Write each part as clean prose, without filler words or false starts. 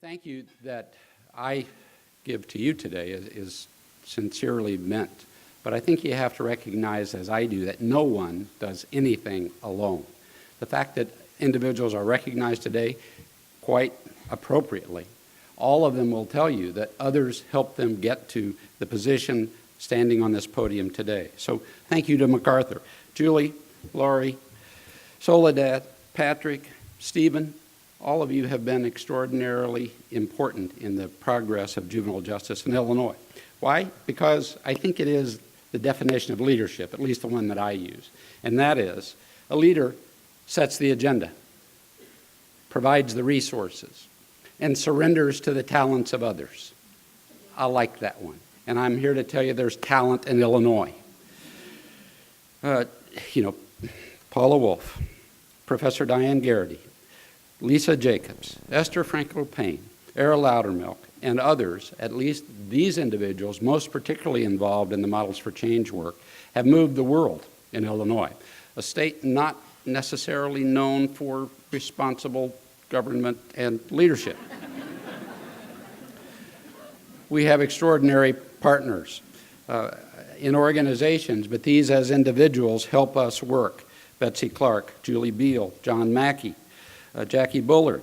thank you that I give to you today is sincerely meant. But I think you have to recognize, as I do, that no one does anything alone. The fact that individuals are recognized today, quite appropriately, all of them will tell you that others helped them get to the position standing on this podium today. So thank you to MacArthur. Julie, Laurie, Soledad, Patrick, Stephen, all of you have been extraordinarily important in the progress of juvenile justice in Illinois. Why? Because I think it is the definition of leadership, at least the one that I use, and that is a leader sets the agenda, provides the resources, and surrenders to the talents of others. I like that one, and I'm here to tell you there's talent in Illinois. Paula Wolf, Professor Diane Garrity, Lisa Jacobs, Esther Franco-Payne, Era Loudermilk, and others, at least these individuals, most particularly involved in the Models for Change work, have moved the world in Illinois, a state not necessarily known for responsible government and leadership. We have extraordinary partners in organizations, but these as individuals help us work. Betsy Clark, Julie Beal, John Mackey, Jackie Bullard,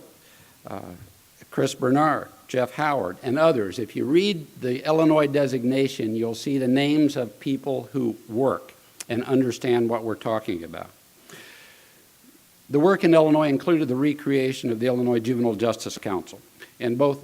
Chris Bernard, Jeff Howard, and others. If you read the Illinois designation, you'll see the names of people who work and understand what we're talking about. The work in Illinois included the recreation of the Illinois Juvenile Justice Council, and both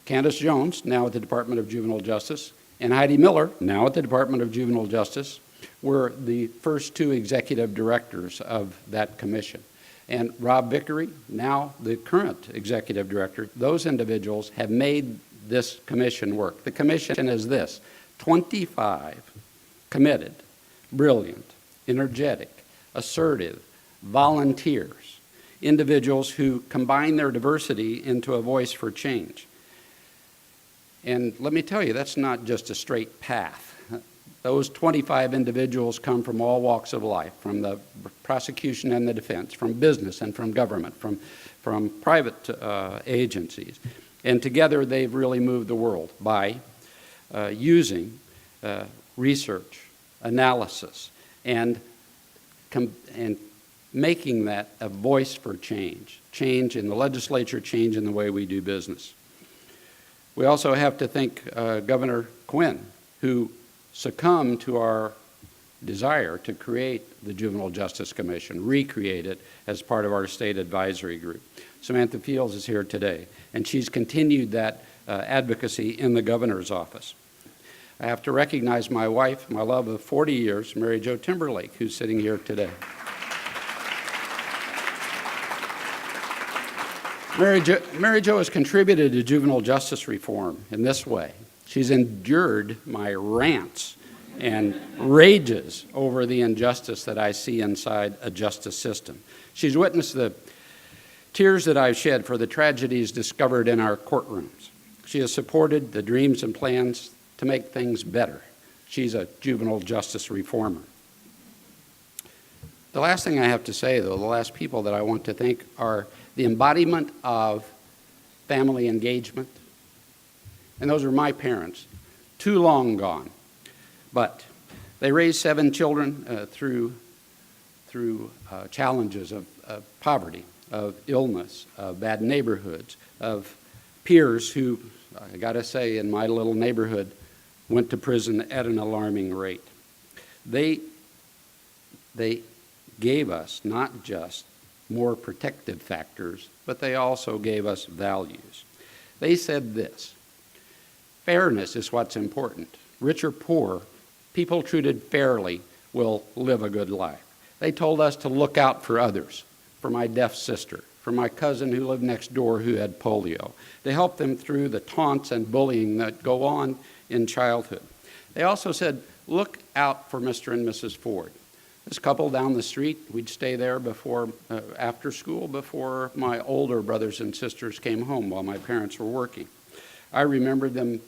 Candace Jones, now at the Department of Juvenile Justice, and Heidi Miller, now at the Department of Juvenile Justice, were the first two executive directors of that commission. And Rob Vickery, now the current executive director, those individuals have made this commission work. The commission is this: 25 committed, brilliant, energetic, assertive, volunteers, individuals who combine their diversity into a voice for change. And let me tell you, that's not just a straight path. Those 25 individuals come from all walks of life, from the prosecution and the defense, from business and from government, from private agencies. And together they've really moved the world by using research, analysis, and making that a voice for change. Change in the legislature, change in the way we do business. We also have to thank Governor Quinn, who succumb to our desire to create the Juvenile Justice Commission, recreate it as part of our state advisory group. Samantha Fields is here today, and she's continued that advocacy in the governor's office. I have to recognize my wife, my love of 40 years, Mary Jo Timberlake, who's sitting here today. Mary Jo has contributed to juvenile justice reform in this way. She's endured my rants and rages over the injustice that I see inside a justice system. She's witnessed the tears that I've shed for the tragedies discovered in our courtrooms. She has supported the dreams and plans to make things better. She's a juvenile justice reformer. The last thing I have to say, though, the last people that I want to thank are the embodiment of family engagement. And those are my parents, too long gone. But they raised 7 children through challenges of poverty, of illness, of bad neighborhoods, of peers who, I gotta say, in my little neighborhood, went to prison at an alarming rate. They gave us not just more protective factors, but they also gave us values. They said this: fairness is what's important. Rich or poor, people treated fairly will live a good life. They told us to look out for others, for my deaf sister, for my cousin who lived next door who had polio, to help them through the taunts and bullying that go on in childhood. They also said, look out for Mr. and Mrs. Ford. This couple down the street, we'd stay there after school before my older brothers and sisters came home while my parents were working. I remembered them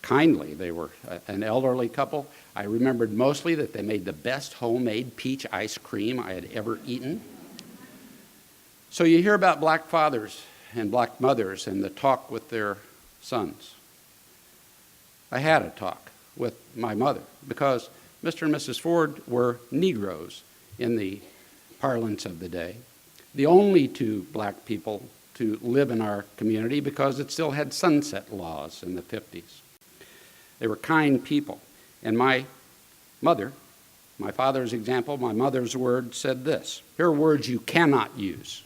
kindly. They were an elderly couple. I remembered mostly that they made the best homemade peach ice cream I had ever eaten. So you hear about black fathers and black mothers and the talk with their sons. I had a talk with my mother because Mr. and Mrs. Ford were Negroes in the parlance of the day, the only two black people to live in our community because it still had sunset laws in the 50s. They were kind people, and my mother, my father's example, my mother's word said this: here are words you cannot use,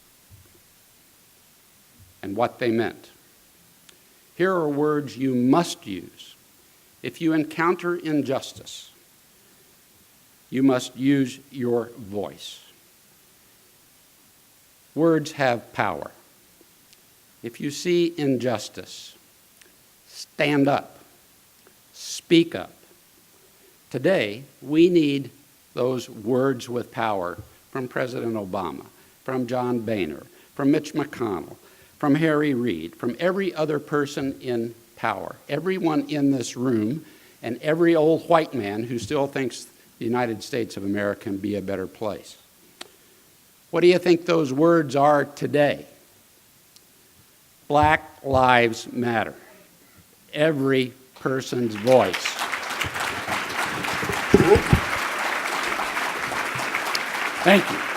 and what they meant. Here are words you must use. If you encounter injustice, you must use your voice. Words have power. If you see injustice, stand up, speak up. Today, we need those words with power from President Obama, from John Boehner, from Mitch McConnell, from Harry Reid, from every other person in power, everyone in this room, and every old white man who still thinks the United States of America can be a better place. What do you think those words are today? Black Lives Matter. Every person's voice. Thank you.